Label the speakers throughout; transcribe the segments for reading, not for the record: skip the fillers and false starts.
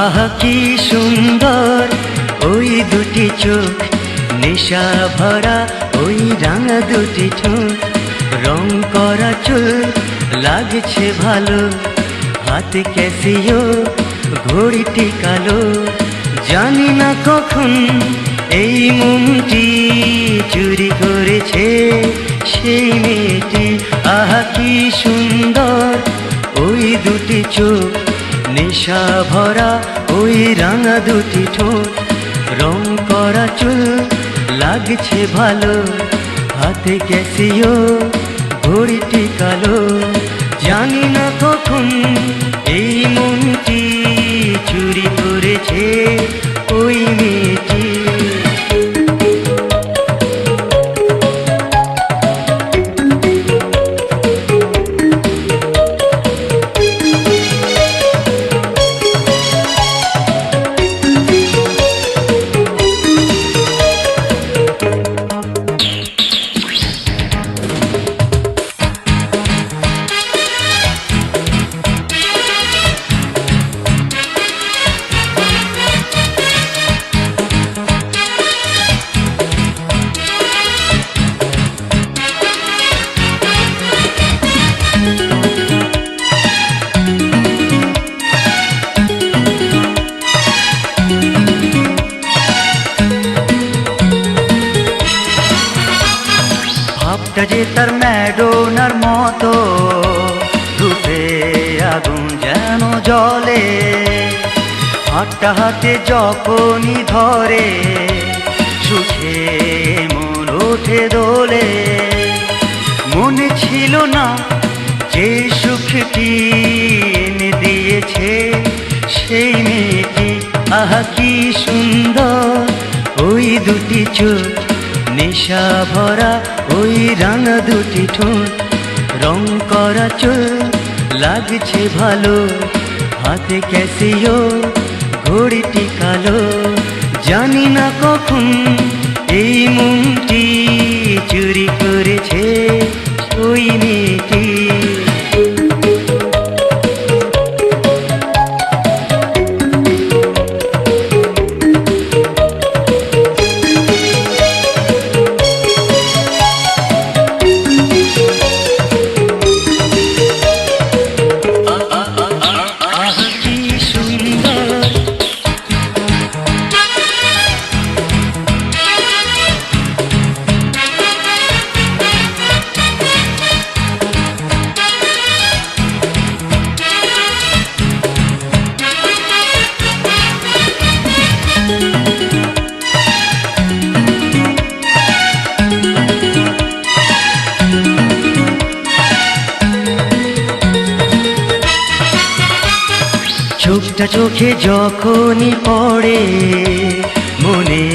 Speaker 1: আহা কি সুন্দর ওই দুটি চোখ, নেশা ভরা ওই রাঙা দুটি ঠোঁট, রং করা চুল লাগছে ভালো, হাতে ক্যাসিও ঘড়িটি কালো। জানি না কখন এই মনটি চুরি করেছে সেই মেয়েটি। আহা কি সুন্দর ওই দুটি চোখ, নেশা ভরা ওই রাঙা দুটি ঠোঁট, রং করা চুল লাগছে ভালো, হাতে ক্যাসিও ঘড়িটি কালো। জানি না কখন এই মনটি চুরি করেছে ওই মেয়েটি। ভাবটা যে তার ম্যাডোনার মতো, রূপে আগুন যেন জ্বলে, হাতটা হাতে যখনই ধরে সুখে মন ওঠে দোলে। মনে ছিল না যে সুখটি এনে দিয়েছে সেই মেয়েটি। আহা কি সুন্দর ওই দুটি চোখ, নেশা ভরা ওই রাঙা দুটি ঠোঁট, রং করা চুল লাগছে ভালো, হাতে ক্যাসিও ঘড়িটি কালো। জানি না কখন এই মনটি চুরি করেছে ওই মেয়েটি। চোখটা চোখে যখনই পড়ে মনে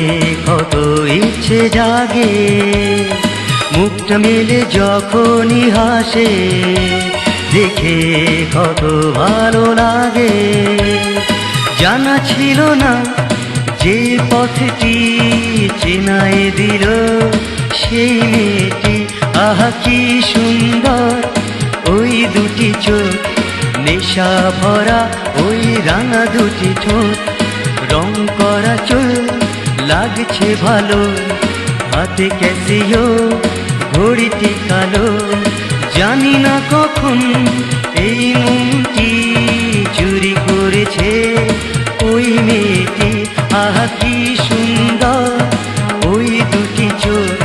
Speaker 1: কত ইচ্ছে জাগে, মুখটা মেলে যখনই হাসে দেখে কত ভালো লাগে। জানা ছিল না যে পথটি চেনায় দিল সেই মেয়েটি। আহা কি সুন্দর ওই দুটি চোখ, নেশা ভরা ওই রাঙা দুটি ঠোঁট, রং করা চুল লাগছে ভালো, হাতে ক্যাসিও ঘড়িটি কালো। জানি না কখন এই মনটি চুরি করেছে ওই মেয়েটি। আহা কি সুন্দর ওই দুটি চোখ,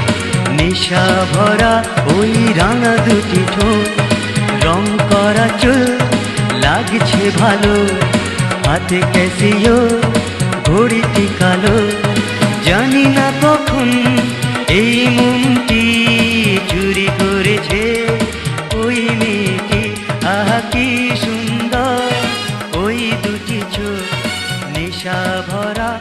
Speaker 1: নেশা ভরা ওই রাঙা দুটি ঠোঁট, রং করা চুল লাগছে ভালো, হাতে ক্যাসিও ঘড়িটি কালো। জানি না কখন এই মনটি চুরি করেছে ওই মেয়েটি। আহা কি সুন্দর ওই দুটি চোখ, নেশা ভরা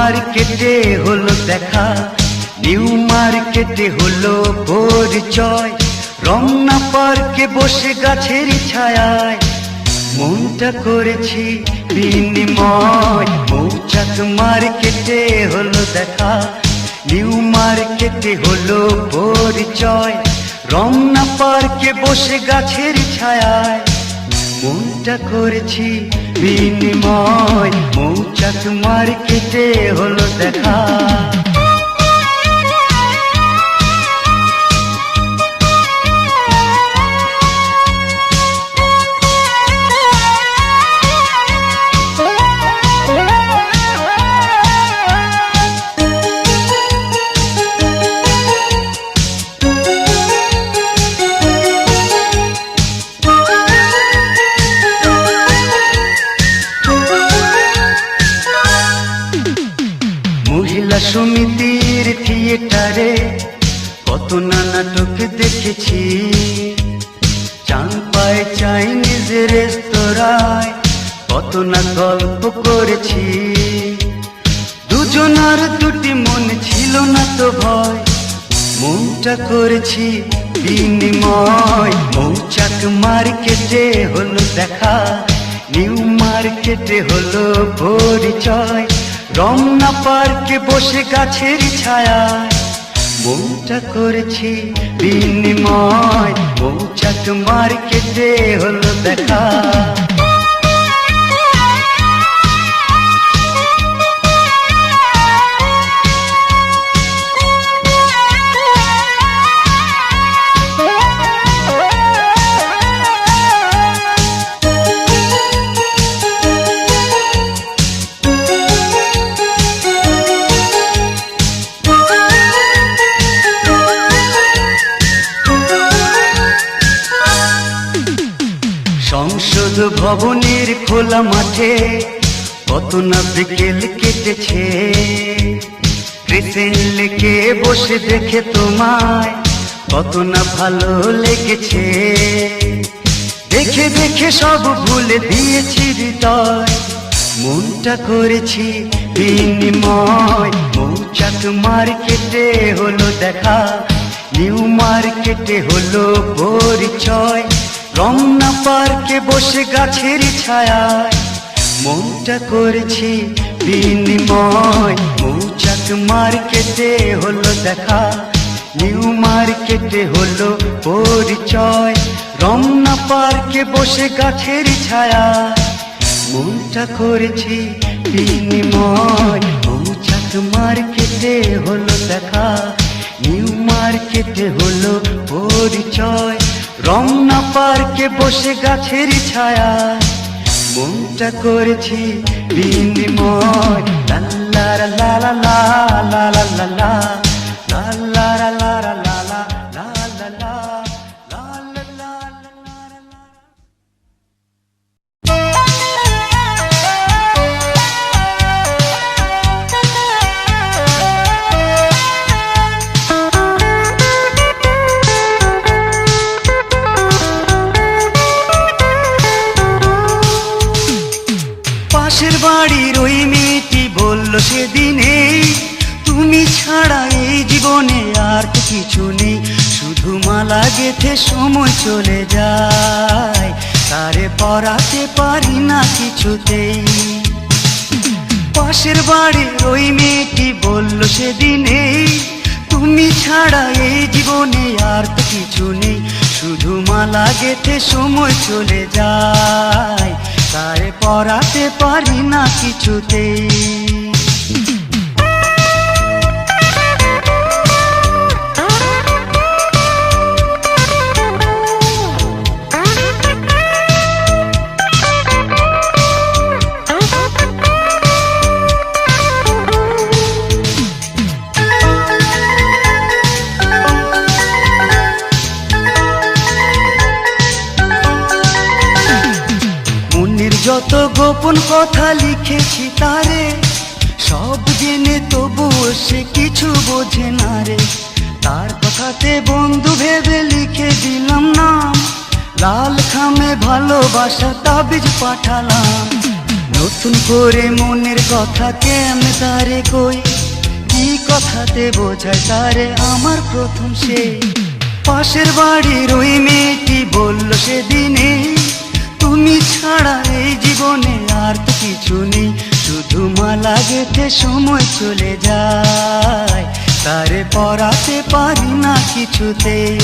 Speaker 1: মার্কেটে হলো দেখা, নিউ মার্কেটে হলো পরিচয়, রমনা পার্কে বসে গাছের ছায়ায় মনটা করেছি বিনিময়। মৌচাক মার্কেটে হলো দেখা, নিউ মার্কেটে হলো পরিচয়, রমনা পার্কে বসে গাছের ছায়ায় মনটা করেছি বিনিময়। মৌচাক মার্কেটে হলো দেখা। মহিলা সমিতির থিয়েটারে কত না নাটক দেখেছি, চাঁদপাই চাইনিজ রেস্তোরাঁয় কত না গল্প করেছি। দুজনার দুটি মন ছিল না তো ভয়, মনটা করেছি বিনিময়। মৌচাক মার্কেটে হলো দেখা, নিউ মার্কেটে হলো পরিচয়, রমনা পার্কে বসে গাছের ছায়ায় মনটা করেছি বিনিময়। মৌচাক মার্কেটে হলো দেখা। সংসদ ভবনের খোলা মাঠে কত না বিকেল কেটেছে, ক্রিসেন্ট লেকে বসে দেখে তোমায় কত না ভালো লেগেছে। দেখে দেখে সব ভুলে দিয়েছি হৃদয়, মনটা করেছি বিনিময়। মৌচাক মার্কেটে হলো দেখা, নিউ মার্কেটে হলো পরিচয়, রমনা পার্কে বসে গাছের ছায়ায় মনটা করেছি বিনিময়। মৌচাক মার্কেটে হলো দেখা, নিউ মার্কেটে হলো পরিচয়, রমনা পার্কে বসে গাছের ছায়ায় মনটা করেছি বিনিময়। মৌচাক মার্কেটে হলো দেখা, নিউ মার্কেটে হলো পরিচয়, রমনা পার্কে বসে গাছের ছায়ায় মনটা করেছি বিনিময়। লা লা লা লা লা লা লা লা লা লা লা লা লা লা লা লা লা লা লা। পাশের বাড়ির ওই মেয়েটি বলল সেদিনে, তুমি ছাড়া এই জীবনে আর তো কিছু নেই, শুধু মালা গেথে সময় চলে যায়, তারে পরাতে পারি না কিছুতেই। পাশের বাড়ির ওই মেয়েটি বলল সেদিনে, তুমি ছাড়া এই জীবনে আর তো কিছু নেই, শুধু মালা গেথে সময় চলে যায়, তারে পরাতে পারি না কিছুতেই। যত গোপন কথা লিখেছি তারে, সব জেনে তবুও সে কিছু বোঝে না রে। তার কথাতে বন্ধু ভেবে লিখে দিলাম নাম, লাল খামে ভালোবাসা তাবিজ পাঠালাম। নতুন করে মনের কথা কেমনে তারে কই, কি কথাতে বোঝায় তারে আমার প্রথম সে। পাশের বাড়ির ওই মেয়েটি বলল সেদিনে, তুমি ছাড়া এই জীবনে আর তো কিছু নেই, শুধু মালা গেঁথে সময় চলে যায়, তারে পরাতে পারি না কিছুতেই।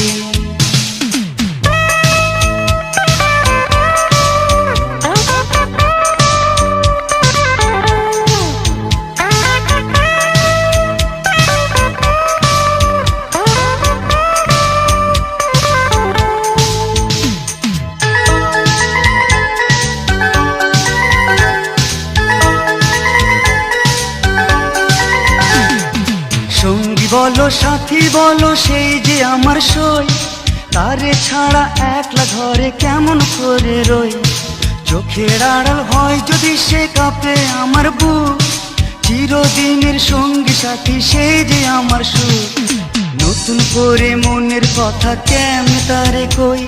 Speaker 1: বলো সাথী বলো সেই যে আমার সই, তারে ছাড়া একলা ঘরে কেমন করে রই, চোখের আড়াল হয় যদি সে কাঁপে আমার বুক, চিরদিনের সঙ্গী সাথী সেই যে আমার সুখ। নতুন করে মনের কথা কেমনে তারে কই,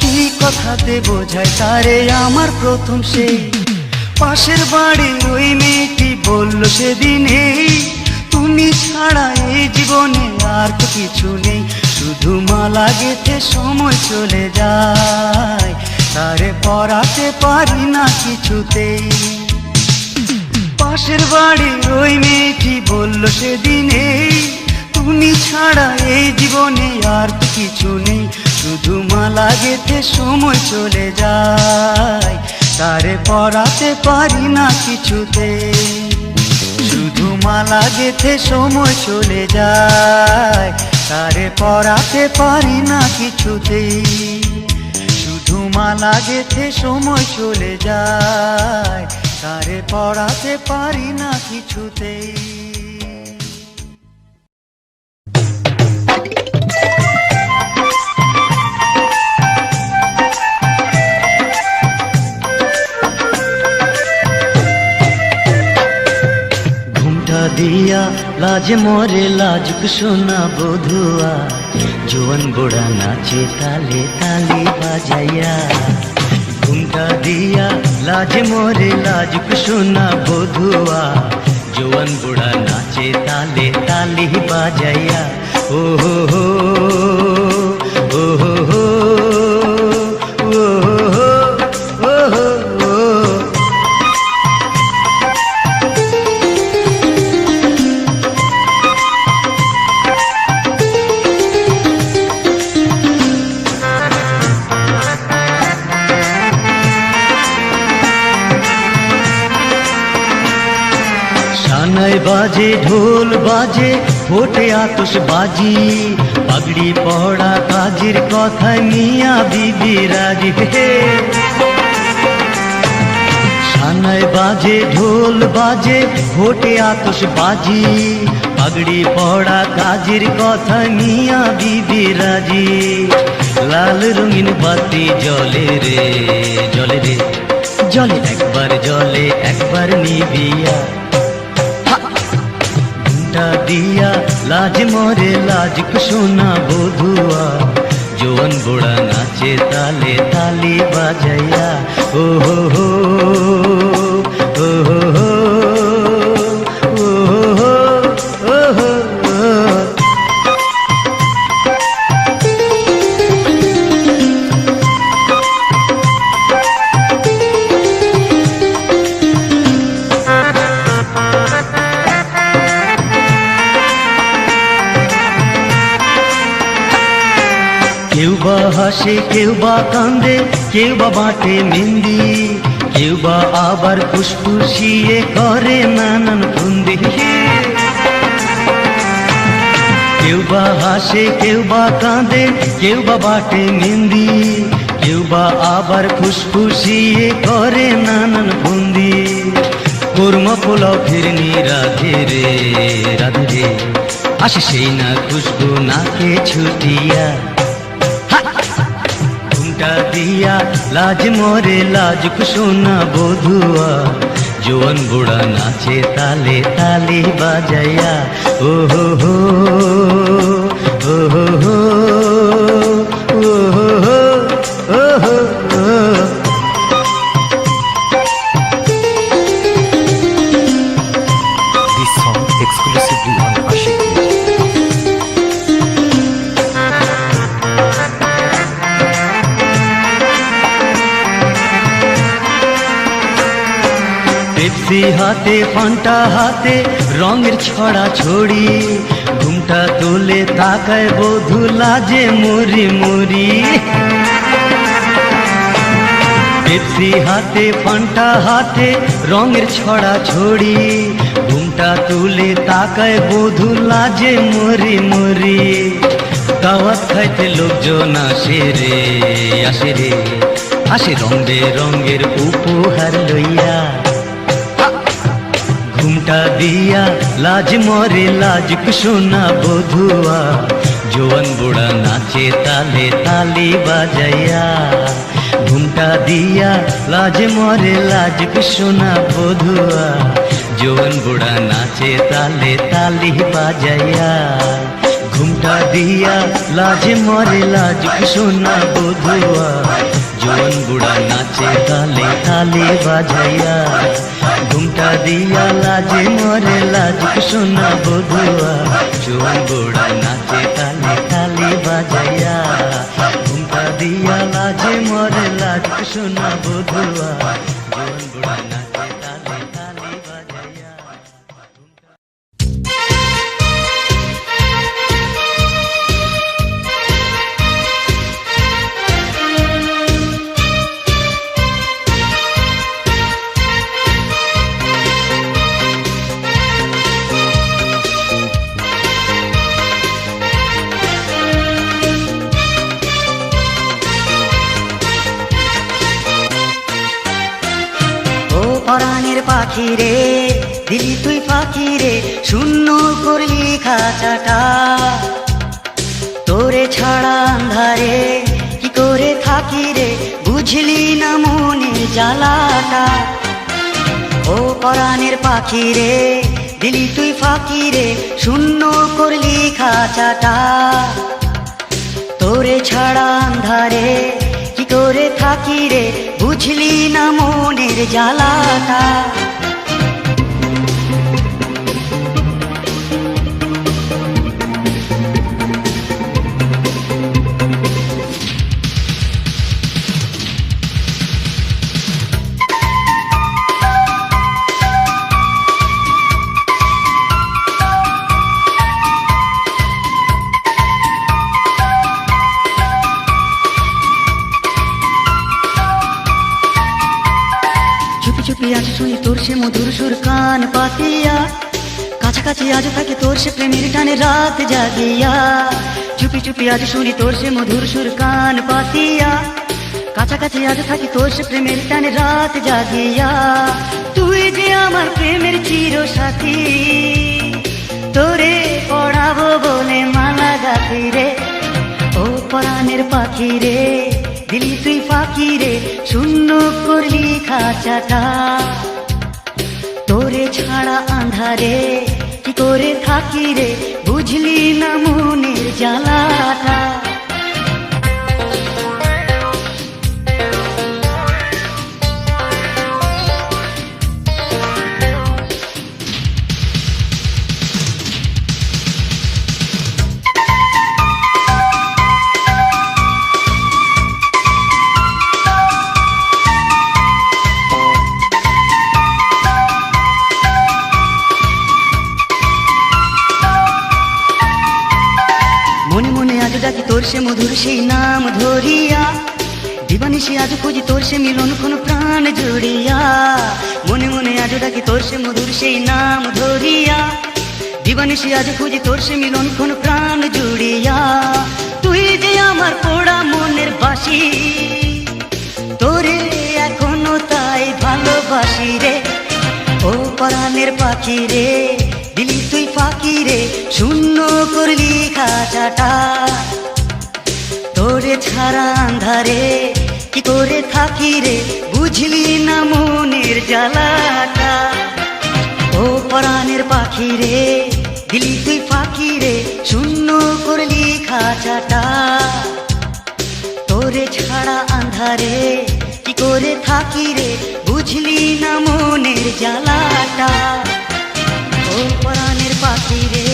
Speaker 1: কি কথাতে বোঝায় তারে আমার প্রথম সেই। পাশের বাড়ির ওই মেয়েটি বলল সেদিনে, তুমি ছাড়া এই জীবনে আর তো কিছু নেই, শুধু মালা গেঁথে সময় চলে যায়, তারে পরাতে পারি না কিছুতেই। পাশের বাড়ির ওই মেয়েটি বলল সেদিনে, তুমি ছাড়া এই জীবনে আর তো কিছু নেই, শুধু মালা গেঁথে সময় চলে যায়, তারে পরাতে পারি না কিছুতেই। শুধু মালা গেঁথে সময় চলে যায়, তারে পরাতে পারি না কিছুতেই, শুধু মালা গেঁথে সময় চলে যায়, তারে পরাতে পারি না কিছুতেই। দিয়া লাজ মরে লাজুক সোনা বধুয়া, জোয়ান গোড়া নাচে তালে তালি বাজাইয়া। ঘুমটা দিয়া লাজ মরে লাজুক সোনা বধুয়া, জোয়ান গোড়া নাচে তালে তালি বাজাইয়া। ও হো হো ও হো হো ও হো হো। বাজে ঢোল বাজে ফোটে আতশ বাজি, পাগড়ি পড়া কাজের কথায় মিয়া বিবি রাজি। সানায় বাজে ঢোল বাজে ফোটে আতশ বাজি, পাগড়ি পড়া কাজের কথায় মিয়া বিবি রাজি। লাল রঙিন বাতি জলে রে জলে রে জলে, একবার জলে একবার নিবিয়া। দিয়া লাজ মরে লাজুক সোনা বধুয়া, জোয়ান গোড়া নাচে তালে তালি বাজাইয়া। ও হো হো ও হো হো ও হো ও হো। কেউ বা হাসে কেউ বা কান্দে, কেউ বা বাটে মেহেন্দি, কেউ বা আবার ফুসফুসিয়ে করে নানান ফন্দি। কেউ বা হাসে কেউ বা কাঁদে, কেউ বা বাটে মেহেন্দি, কেউ বা আবার ফুসফুসিয়ে করে নানান ফন্দি। কোরমা পোলাও ফিরনি রাধে রে রাধে রে, আসে সেই না খুশবু নাকে ছুটিয়া। দিয়া লাজ মরে লাজুক সোনা বধুয়া, জোয়ান বুড়া নাচে তালে তালি বাজাইয়া। ও হো হো ও হো হো ও হো হো ও হো। পেপসি হাতে ফান্টা হাতে রঙের ছড়া ছড়ি, ঘুমটা তুলে তাকায় বধূ লাজে মরি মরি। পেপসি হাতে ফান্টা হাতে রঙের ছড়া ছড়ি, ঘুমটা তুলে তাকায় বধূ লাজে মরি মরি। দাওয়াত খাইতে লোকজন আসে রে আসে রে, আসে রং বেরঙের উপহার লইয়া। ঘুমটা দিয়া লাজ মরে লাজ সোনা বধুয়া, জোয়ান বুড়া নাচে তালে তালি বাজাইয়া। ঘুমটা দিয়া লাজ মরে লাজ সোনা বধুয়া, জোয়ান বুড়া নাচে তালে তালি বাজাইয়া। ঘুমটা দিয়া লাজ মরে লাজ সোনা বধুয়া, জোয়ান বুড়া নাচে তালে তালি বাজাইয়া। ঘুমটা দিয়া লাজে মরে লাজ সোনা বধুয়া, জোয়ান বুড়া নাচে তালে তালি বাজাইয়া। ঘুমটা দিয়া লাজে মরে লাজ সোনা বধুয়া, জোয়ান বুড়া নাচে তালে তালি বাজাইয়া। পরাণের পাখি রে দিলি তুই পাখি রে, শূন্য করলি খাঁচাটা। তোরে ছাড়া আন্ধারে কি করে থাকি রে, বুঝলি না মনের জ্বালাটা। ও পরাণের পাখি রে দিলি তুই ফাঁকি রে, শূন্য করলি খাঁচাটা। তোরে ছাড়া আন্ধারে কি করে থাকি রে, বুঝলি না মনের জ্বালাটা। চুপি আজ শুনি তোর সে মধুর সুর কান পাতিয়া, কাছাকাছি আজ থাকে তোর সে প্রেমের টানে রাত জাগিয়া। চুপি চুপি আজ শুনি তোর সে মধুর সুর কান পাতিয়া, কাছাকাছি আজ থাকি তোর সে প্রেমের টানে রাত জাগিয়া। তুই যে আমার প্রেমের চির সাথী, তোরে পড়াবো বলে মালা গাথি রে। ও পরাণের পাখি রে দিলি তুই ফাঁকি রে, শূন্য করলি খাঁচাটা। তোরে ছাড়া আন্ধারে কি করে থাকি রে, বুঝলি না মনের জ্বালাটা। মনে মনে আজ ডাকি তোর সে মধুর সেই নাম ধরিয়া, দিবানিশি আজ খুঁজি তোর সে মিলন কোন প্রাণ জড়িয়া। মনে মনে আজ ডাকি তোর সে মধুর সেই নাম ধরিয়া, দিবানিশি আজ খুঁজি তোর সে মিলন কোন প্রাণ জুড়িয়া। তুই যে আমার পোড়া মনের বাসি, তোরে এখনো তাই ভালোবাসি রে। ও পরাণের পাখি রে দিলি তুই ফাঁকি রে, শূন্য করলি খাঁচাটা। তোরে ছাড়া আন্ধারে কি করে থাকি রে, বুঝলি না মনের জ্বালাটা। ও পরাণের পাখি রে দিলি তুই ফাঁকি রে, শূন্য করলি খাঁচাটা। তোরে ছাড়া আন্ধারে কি করে থাকি রে, বুঝলি না মনের জ্বালাটা। ও পরাণের পাখি রে।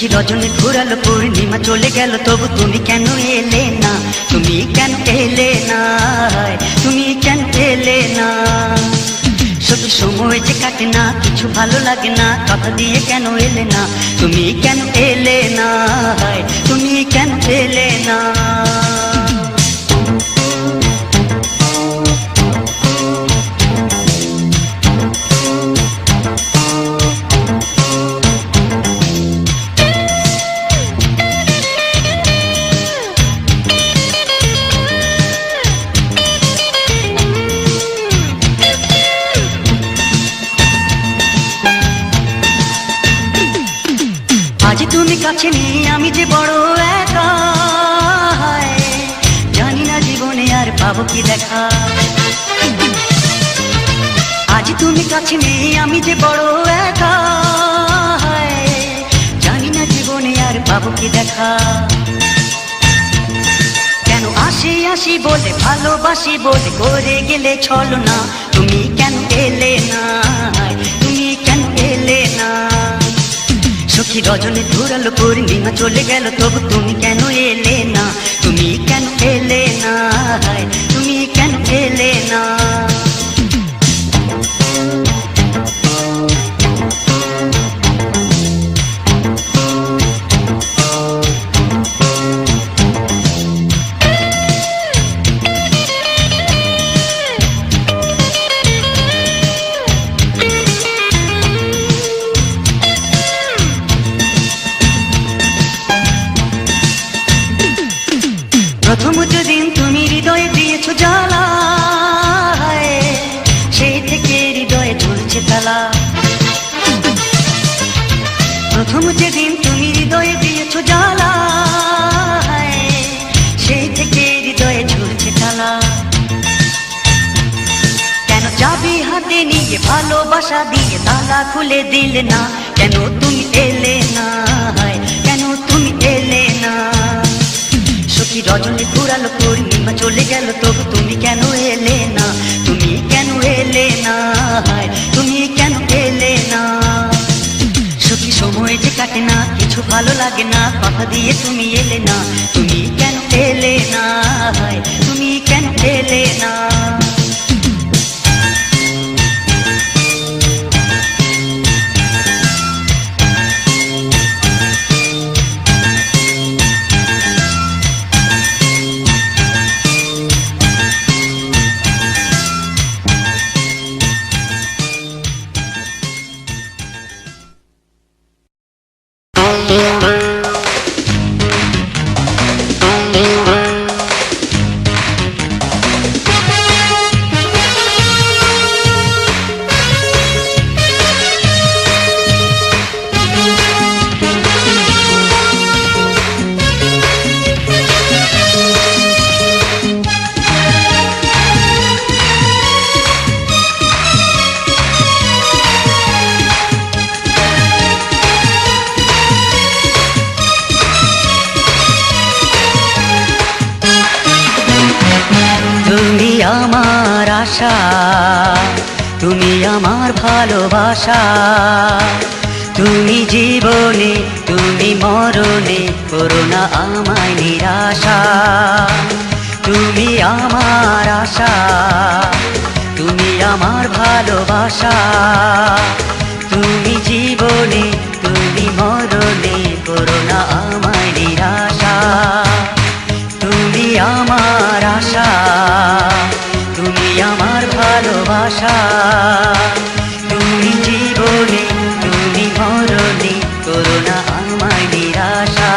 Speaker 1: সখী রজনী ঘুরালো পূর্ণিমা চলে গেল, তবু তুমি কেন এলে না, তুমি কেন এলে না, তুমি কেন এলে না। সখী সময় যে কাটে না, কিছু ভালো লাগে না, কথা দিয়ে কেন এলে না, তুমি কেন এলে না, তুমি কেন এলে না। আজ তুমি কাছে নেই, আমি যে বড় একা, জানি না জীবনে আর পাবো কি দেখা। আজ তুমি কাছে নেই, আমি যে বড় একা, জানি না জীবনে আর পাবো কি দেখা। কেন আসি আসি বলে ভালোবাসি বলে করে গেলে ছলো না, তুমি কেন এলে না, তুমি কেন এলে না। সখী রজনী ঘুরালো পূর্ণিমা চলে গেল, তবু তুমি কেন এলে না, তুমি কেন এলে না, তুমি কেন এলে না। প্রথম যেদিন তুমি হৃদয়ে দিয়েছো জ্বালা, সেই থেকে হৃদয়ে ঝুলছে তালা। প্রথম যেদিন তুমি হৃদয়ে দিয়েছো জ্বালা, সেই থেকে হৃদয়ে ঝুলছে তালা। কেন চাবি হাতে নিয়ে ভালোবাসা দিয়ে তালা খুলে দিলে না, কেন তুমি এলে না, কেন তুমি এলে না। সখী রজনী ঘুরালো পূর্ণিমা চলে গেল, তবু তুমি কেন এলে না, তুমি কেন এলে না, তুমি কেন এলে না। সখী সময় যে কাটে না, কিছু ভালো লাগে না, কথা দিয়ে তুমি এলে না, তুমি কেন এলে না, তুমি কেন এলে না। তুমি আমার আশা, তুমি আমার ভালোবাসা, তুমি জীবনে তুমি মরণে করো না আমায় নিরাশা। তুমি আমার আশা, তুমি আমার ভালোবাসা, তুমি জীবনে তুমি মরণে করো না আমায় নিরাশা। তুমি আমার আশা, তুমি আমার ভালোবাসা, তুমি জীবনে তুমি মরণে করো না আমায় নিরাশা।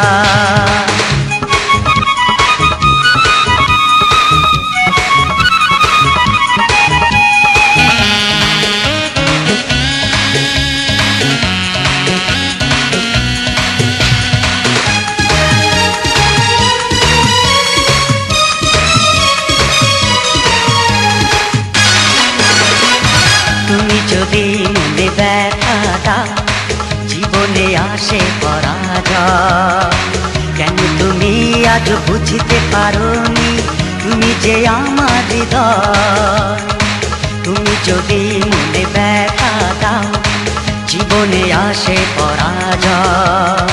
Speaker 1: তুমি যদি মনে ব্যথা দাও, জীবনে আসে পরাজয়। কেন তুমি আজ বুঝতে পারোনি, তুমি যে আমার হৃদয়। তুমি যদি মনে ব্যথা দাও, জীবনে আসে পরাজয়।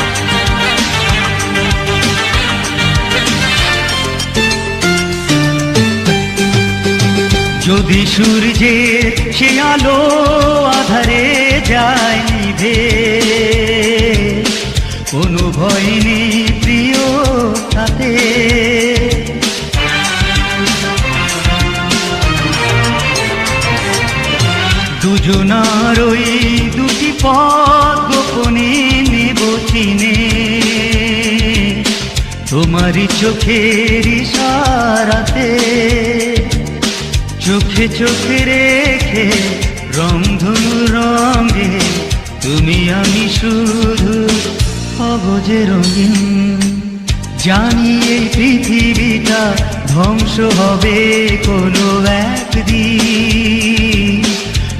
Speaker 1: যদি সূর্যের সে আলো আধারে যায় নিভে, কোনো ভয় নেই প্রিয় তাতে। দুজনার ওই দুটি পথ গোপনে নেব চিনে, তোমারই চোখের ইশারাতে। চোখে চোখে রেখে রংধনু রঙে তুমি আমি শুধু হব যে রঙিন। জানি এই পৃথিবীটা ধ্বংস হবে কোনো একদিন,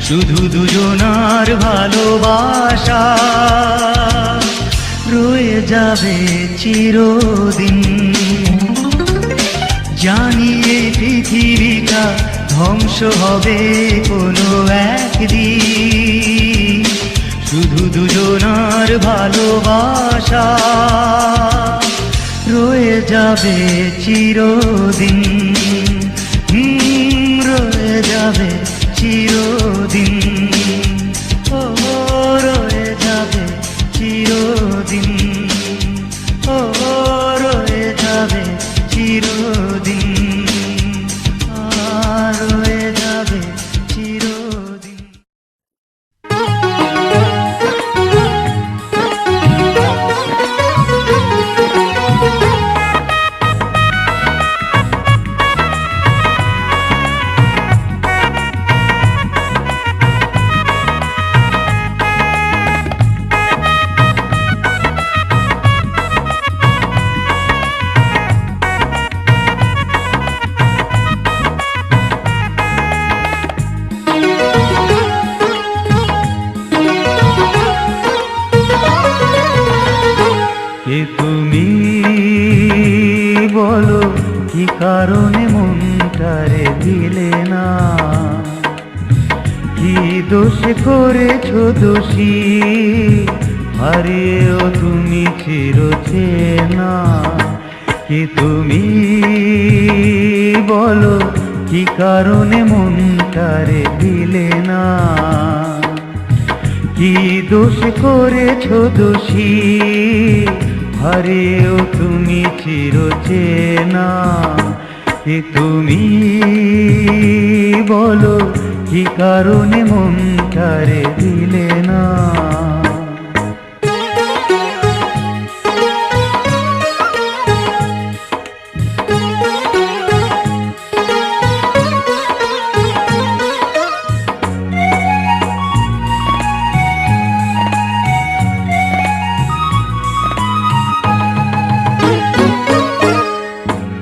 Speaker 1: শুধু দুজনার ভালোবাসা রয়ে যাবে চিরদিন। জানি এই পৃথিবীটা ধ্বংস হবে কোনো একদিন, শুধু দুজনার ভালোবাসা রয়ে যাবে চিরদিন। রয়ে যাবে চিরদিন, ও রয়ে যাবে চিরদিন, ও রয়ে যাবে চিরদিন, রয়ে যাবে চিরদিন। তুমি বলো কি কারণে মনটারে দিলে না, কি দোষ করেছো দোষী, হারিয়েও তুমি চিরচেনা। কি তুমি বলো কি কারণে মনটারে দিলে না, কি দোষ করেছো দোষী, হারিয়েও তুমি চিরচেনা। কি তুমি বলো কি কারণে মনটারে দিলে না।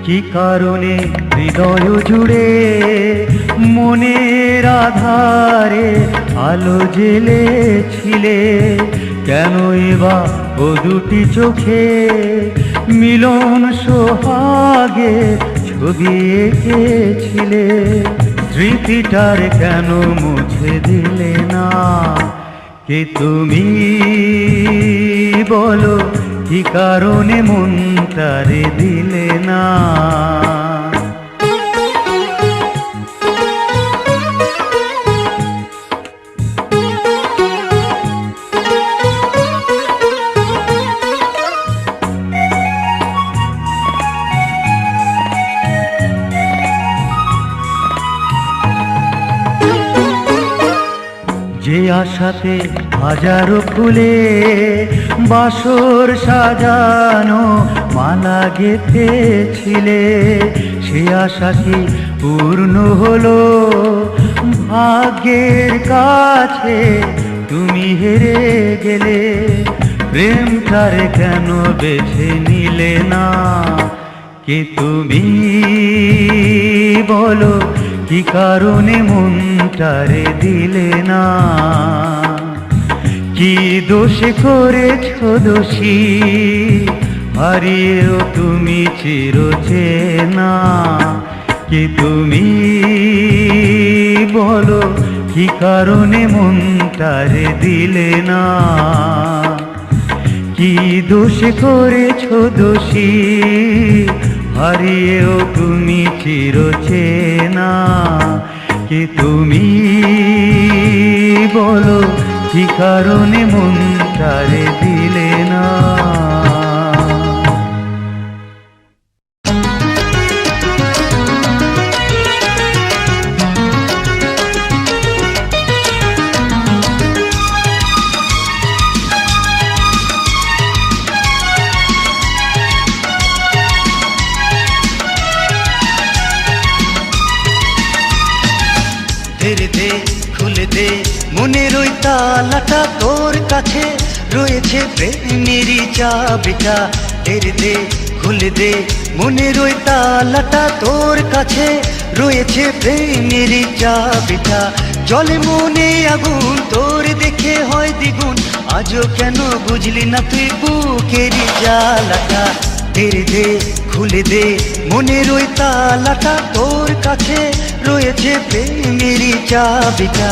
Speaker 1: কি কারণে হৃদয় জুড়ে মনের আধারে আলো জ্বেলেছিলে, কেন এবা ও দুটি চোখে মিলন সোহাগে ছবি এঁকেছিলে। স্মৃতিটার কেন মুছে দিলে না, কে তুমি বলো কি কারণে মনটারে দিলে না। যে আশাতে হাজারো ফুলে বাসর সাজানো মালা গেঁথেছিলে, সে আশা কি পূর্ণ হলো? ভাগ্যের কাছে তুমি হেরে গেলে, প্রেমটারে কেন বেছে নিলে না। কে তুমি বলো কি কারণে মনটারে দিলে না, কি দোষ করেছো দোষী, হারিয়েও তুমি চিরচেনা। কি তুমি বলো কি কারণে মনটারে দিলে না, কি দোষ করেছো দোষী, হারিয়েও তুমি চিরচেনা।
Speaker 2: কে তুমি বলো, কি কারণে মনটারে দিলে না?
Speaker 1: ধীরে দে খুলে দে মনের ওই তালাটা, তোর কাছে রয়েছে প্রেমেরই চাবিটা। ধীরে দে খুলে দে মনের ওই তালাটা, তোর কাছে রয়েছে প্রেমেরই চাবিটা। জলে মনে আগুন তোর দেখে হয় দ্বিগুণ, আজও কেন বুঝলি না তুই বুকেরই জ্বালাটা? ধীরে দে খুলে দে মনের ওই তালাটা, তোর কাছে রয়েছে প্রেমেরই চাবিটা।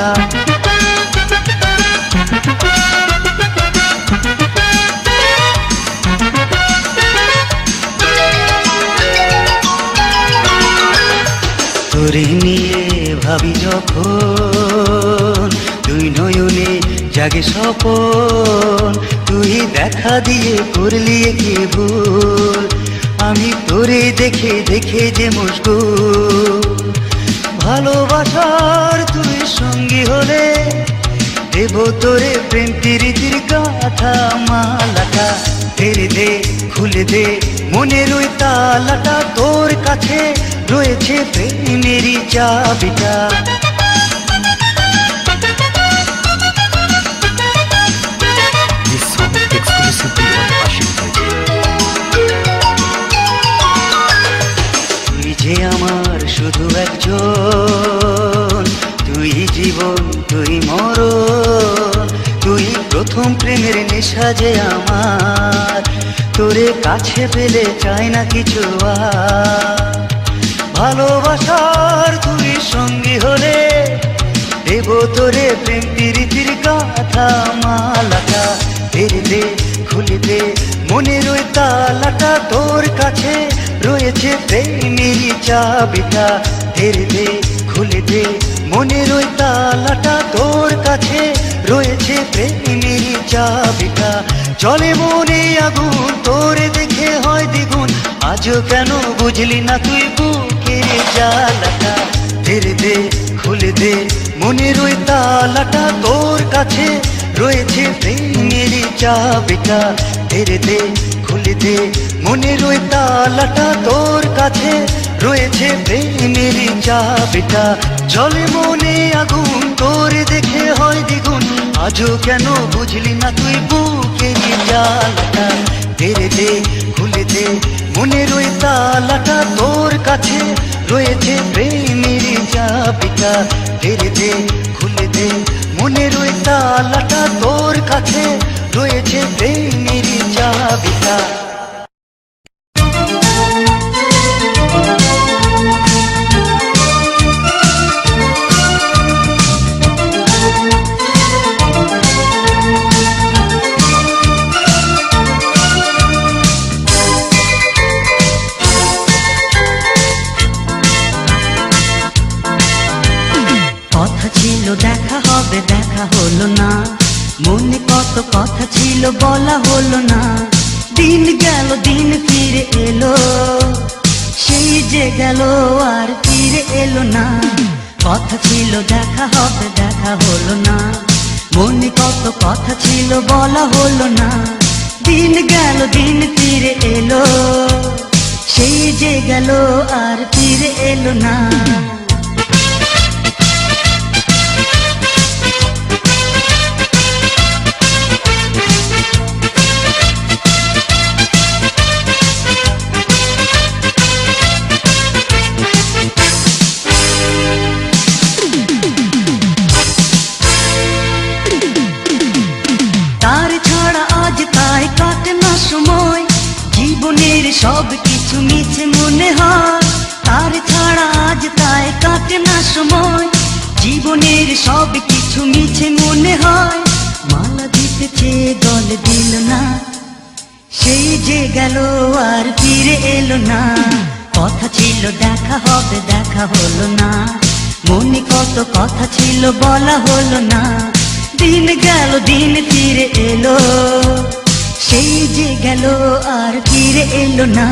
Speaker 1: তোরে নিয়ে ভাবি যখন, তুই নয়নে জাগে স্বপন, তুই দেখা দিয়ে করলি কি ভুল, আমি তোরে দেখে দেখে যে মশগুল। ভালোবাসার তুই সঙ্গী হলে দেব তোরে প্রেম প্রীতির গাথা মালাটা। ধীরে দে খুলে দে মনের ওই তালাটা, তোর কাছে রয়েছে প্রেমেরই চাবিটা। তুই যে আমার শুধু একজন, তুই জীবন তুই মরণ, তুই প্রথম প্রেমের নেশা যে আমার, তোরে কাছে পেলে চাই না কিছু আর। ভালোবাসার তুই সঙ্গী হলে দেব তোরে প্রেম প্রীতির গাথা মালাটা। ধীরে দে খুলে দে মনের ওই তালাটা, তোর কাছে রয়েছে প্রেমেরই চাবিটা। ধীরে দে খুলে দে মনের ওই তালাটা, তোর কাছে রয়েছে প্রেমেরই চাবিটা। জলে মনে আগুন তোরে দেখে হয় দ্বিগুণ, আজও কেন বুঝলি না তুই বুকের জ্বালাটা? ধীরে দে খুলে দে মনের ওই তালাটা, তোর কাছে রয়েছে প্রেমেরই চাবিটা। ধীরে দে খুলে দে মনের ওই তালাটা, তোর কাছে রয়েছে প্রেমেরই চাবিটা। জলে মনে আগুন তোরে দেখে হয় দ্বিগুণ, আজও কেন বুঝলি না তুই বুকের জ্বালাটা? ধীরে দে খুলে দে মনের ওই তালাটা, তোর কাছে রয়েছে প্রেমেরই চাবিটা। ধীরে দে খুলে দে মনের ওই তালাটা, তোর কাছে রয়েছে প্রেমেরই চাবিটা।
Speaker 3: কথা ছিল দেখা হবে, দেখা হলো না, মনে কত কথা ছিল বলা হলো না। দিন গেল দিন ফিরে এলো, সেই যে গেল আর ফিরে এলো না। কথা ছিল দেখা হবে, দেখা হলো না, মনে কত কথা ছিল বলা হলো না। দিন গেল দিন ফিরে এলো, সেই যে গেল আর ফিরে এলো না। তার ছাড়া আজ তাই কাটে না সময়, জীবনের সব কিছু মিছে মনে হয়। তার ছাড়া আজ তাই কাটে না সময়, জীবনের সব কিছু মিছে মনে হয়। মালা দিতেছে গলে দিল না, সেই যে গেল আর ফিরে এলো না। কথা ছিল দেখা হবে, দেখা হলো না, মনে কত কথা ছিল বলা হলো না, দিন গেল দিন ফিরে এলো, সেই যে গেল আর ফিরে এলো না।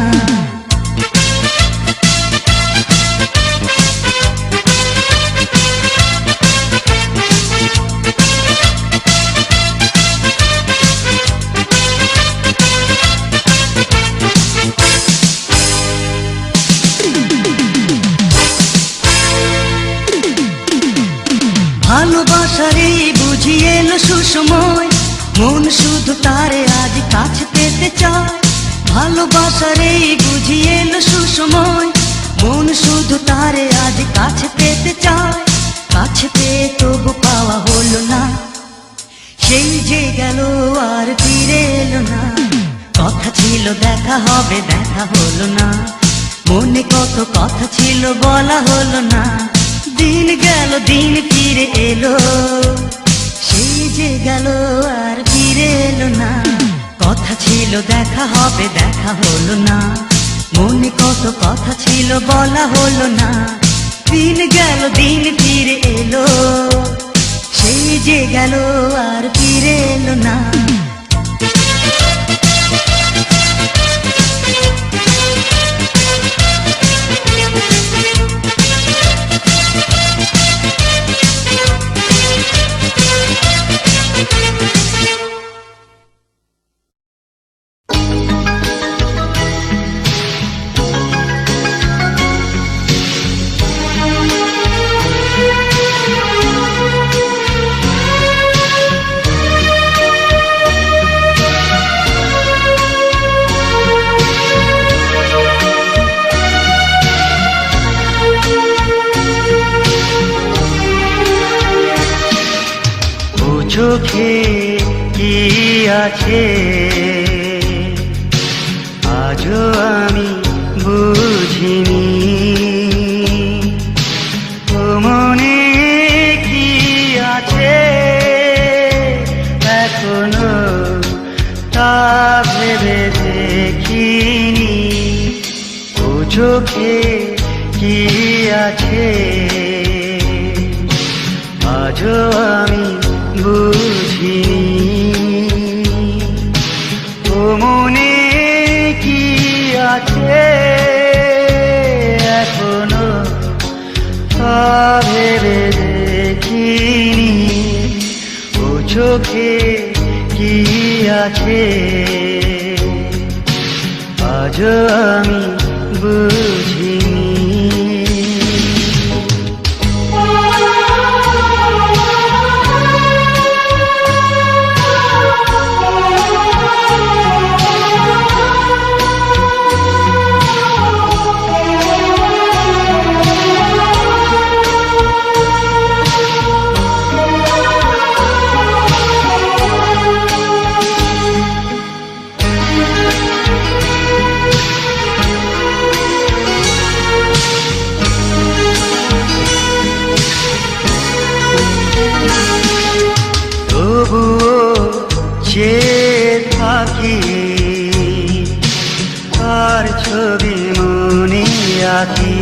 Speaker 3: ভালোবাসারে বুঝি এলো সুসময়, মন শুধু তারে আজ কাছে পেতে চায়। ভালোবাসারে বুঝি এলো সুসময়, মন শুধু তারে আজ কাছে পেতে চায়। কাছে পেয়ে তবু পাওয়া হলো না, সেই যে গেল আর ফিরে এলো না। কথা ছিল দেখা হবে, দেখা হলো না, মনে কত কথা ছিল বলা হলো না। দিন গেল দিন ফিরে এলো, সেই যে গেল আর ফিরে এলো না। কথা ছিল দেখা হবে, দেখা হলো না, মনে কত কথা ছিল বলা হলো না। দিন গেল দিন ফিরে এলো, সেই যে গেল আর ফিরে এলো না।
Speaker 1: চোখে কি আছে আজও আমি বুঝিনি, ও মনে কি আছে এখনো তা ভেবে দেখিনি। ও চোখে কি আছে আজও আমি বুঝিনি, ও মনে কি আছে এখনো তা ভেবে দেখিনি। ও চোখে কি আছে আজও আমি বুঝিনি। চেয়ে থাকি আর ছবি মনে আঁকি,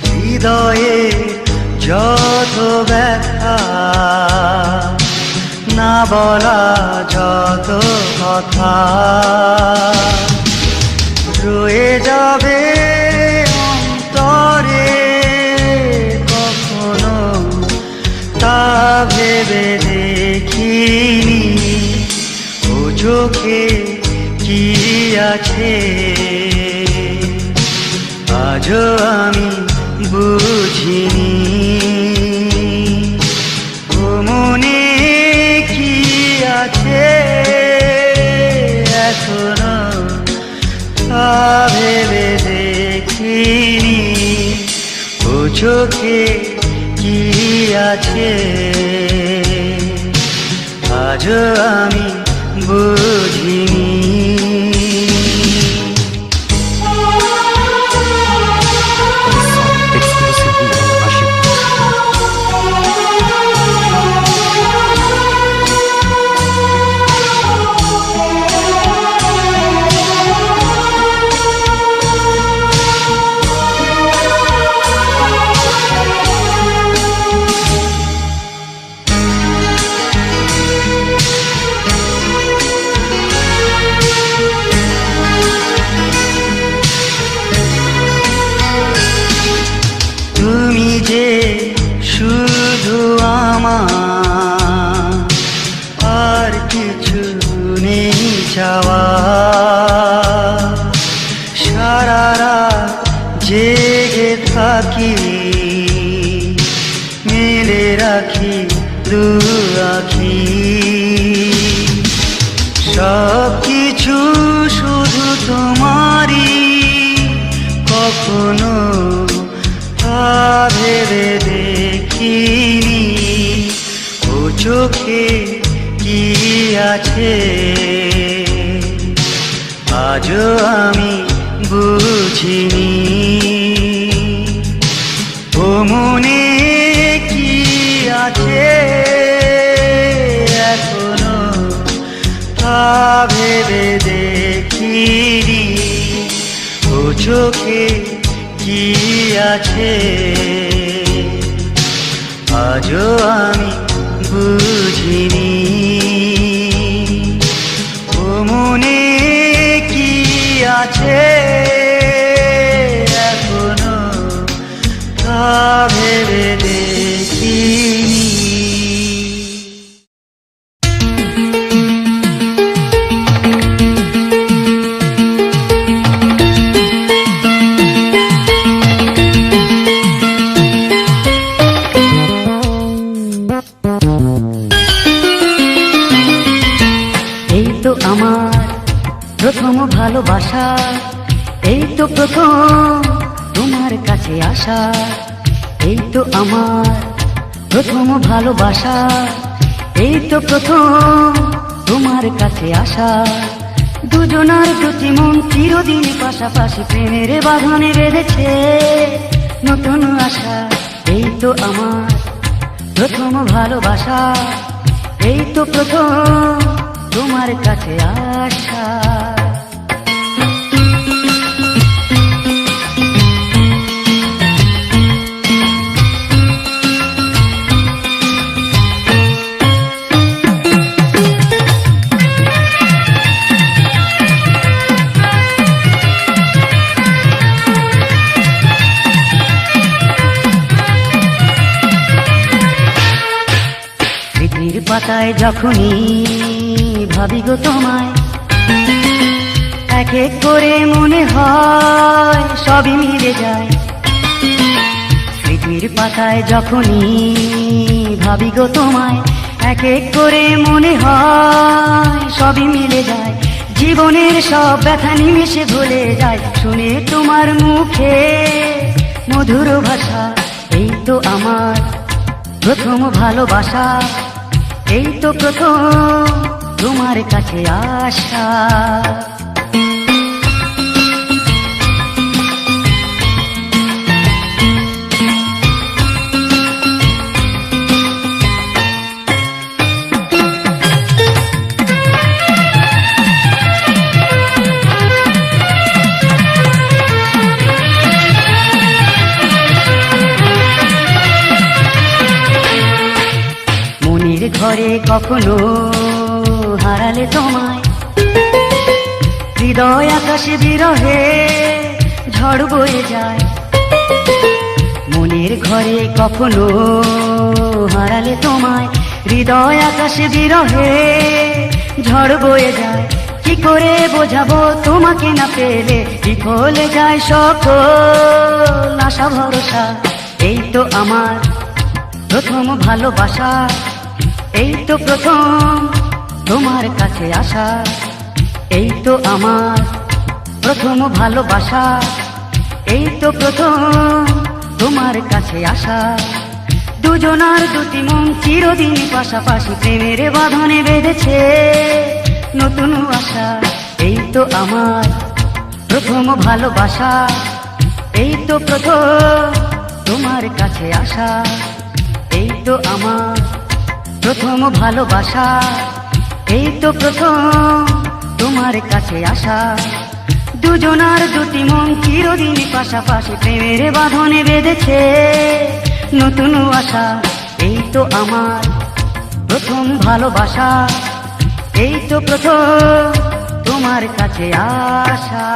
Speaker 1: হৃদয়ে যত ব্যথা না বলা যত কথা রয়ে যাবে অন্তরে কখনো তা ভেবে দেখিনি। ও চোখে কি আছে আজও আমি বুঝিনি, ও মনে কি আছে এখনো তা ভেবে দেখিনি। ও চোখে কি আছে আজও আমি বুঝিনি। দু আখি সব কিছু শুধু তোমারই, কখনো তা ভেবে দেখিনি ও চোখে কি আছে আজও আমি বুঝিনি। ও মনে কি আছে এখনো তা ভেবে দেখিনি ও চোখে কি আছে আজও আমি বুঝিনি। ও মনে কি আছে এখনো তা ভেবে দেখিনি।
Speaker 3: এই তো আমার প্রথম ভালোবাসা, এই তো প্রথম তোমার কাছে আসা। এই তো আমার প্রথম ভালোবাসা, এই তো প্রথম তোমার কাছে আসা। দুজনার দুটি মন চিরদিন পাশাপাশি প্রেমের বাঁধনে বেঁধেছে নতুন আশা। এই তো আমার প্রথম ভালোবাসা, এই তো প্রথম তোমার কাছে আসা। স্মৃতির পাতায় যখনই ভাবি গো তোমায়, এক এক করে মনে হয় সবই মিলে যায়। স্মৃতির পাতায় যখনই ভাবি গো তোমায়, এক এক করে মনে হয় সবই মিলে যায়। জীবনের সব ব্যথা নিমেষে ভুলে যায় শুনে তোমার মুখে মধুর ভাষা। এই তো আমার প্রথম ভালোবাসা, এই তো প্রথম তোমার কাছে আসা। মনের ঘরে কখনো হারালে তোমায়, হৃদয় আকাশে বিরহে ঝড় বয়ে যায়। মনের ঘরে কখনো হারালে তোমায়, হৃদয় আকাশে বিরহে ঝড় বয়ে যায়। কি করে বোঝাবো তোমাকে না পেলে বিফলে যায় সকল আশা ভরসা। এই তো আমার প্রথম ভালোবাসা, এই তো প্রথম তোমার কাছে আসা। এই তো আমার প্রথম ভালোবাসা, এই তো প্রথম তোমার কাছে আসা। দুজনার দুটি মন চিরদিন পাশাপাশি প্রেমের বাঁধনে বেঁধেছে নতুন আশা। এই তো আমার প্রথম ভালোবাসা, এই তো প্রথম তোমার কাছে আসা। এই তো আমার প্রথম ভালোবাসা, এই তো প্রথম তোমার কাছে আসা। দুজনার দুটি মন চিরদিন পাশাপাশি প্রেমের বাঁধনে বেঁধেছে নতুন আশা। এই তো আমার প্রথম ভালোবাসা, এই তো প্রথম তোমার কাছে আসা।